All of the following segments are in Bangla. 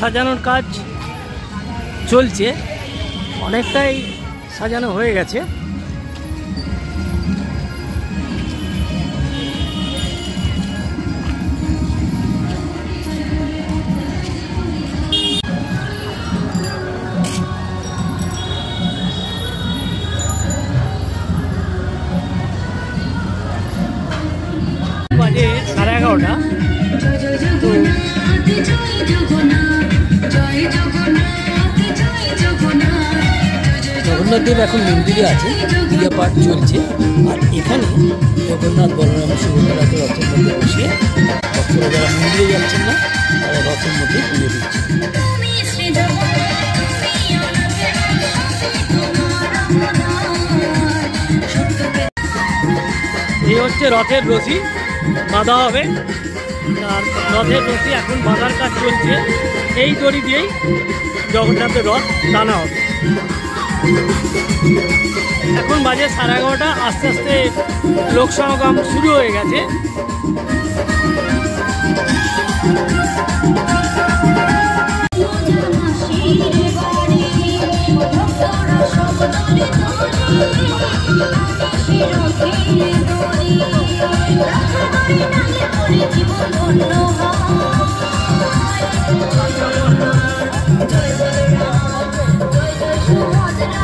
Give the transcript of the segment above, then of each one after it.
সাজানোর কাজ চলছে, অনেকটাই সাজানো হয়ে গেছে। বাজে 11:30। তো জগন্নাথ দেব এখন মন্দিরে আছে, পূজা পাঠ চলছে। আর এখানে জগন্নাথ বলরাম সুভদ্রাকে রথের মধ্যে বসিয়ে ভক্তরা যারা মন্দিরে যাচ্ছেন না তারা রথের মধ্যে পুজো দিচ্ছে। এই হচ্ছে রথের রশি বাঁধা হবে। আর রথের রশি এখন বাঁধার কাজ চলছে। এই দড়ি দিয়েই জগন্নাথের রথ টানা হবে। এখন বাজে 11:30। আস্তে আস্তে লোক সমাগম শুরু হয়ে গেছে।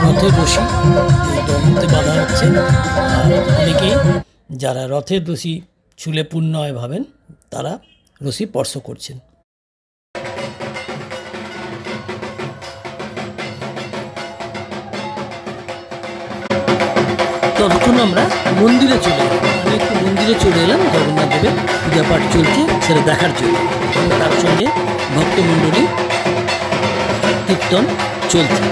রথের রশি দড়িতে বাঁধা হচ্ছে। অনেকে যারা রথের রশি ছুলে পুণ্য হয় ভাবেন, তারা রশি স্পর্শ করছেন। ততক্ষণ আমরা মন্দিরে চলে এলাম। আমি একটু মন্দিরে চলে এলাম, জগন্নাথ দেবের পূজা পাঠ চলছে সেটা দেখার জন্য। এবং তার সঙ্গে ভক্তমণ্ডলী কীর্তন চলছে।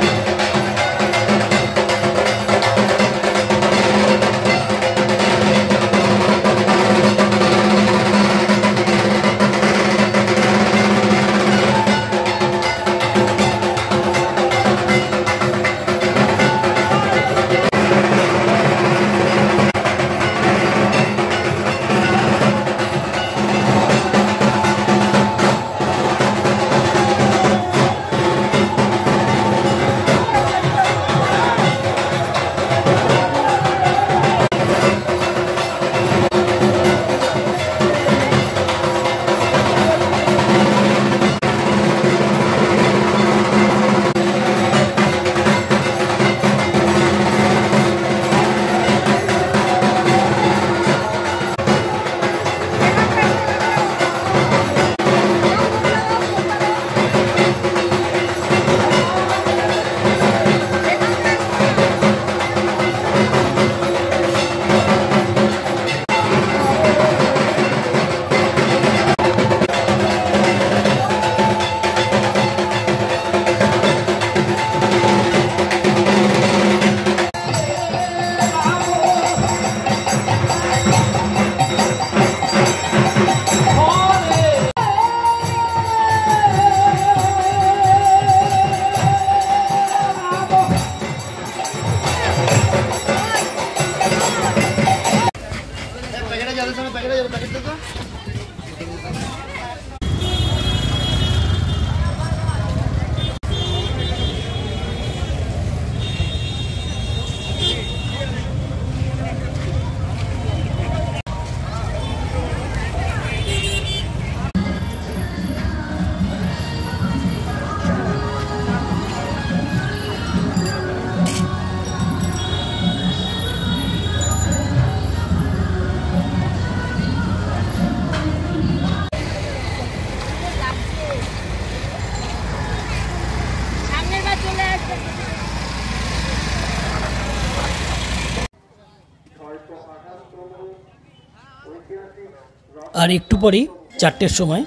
আর একটু পরেই 4টের সময়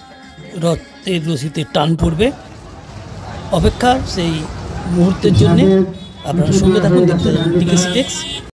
রথের রশিতে টান পড়বে। অপেক্ষা সেই মুহূর্তের জন্য। আপনারা সঙ্গে থাকুন, দেখতে থাকুন টিকে সিটেক্স।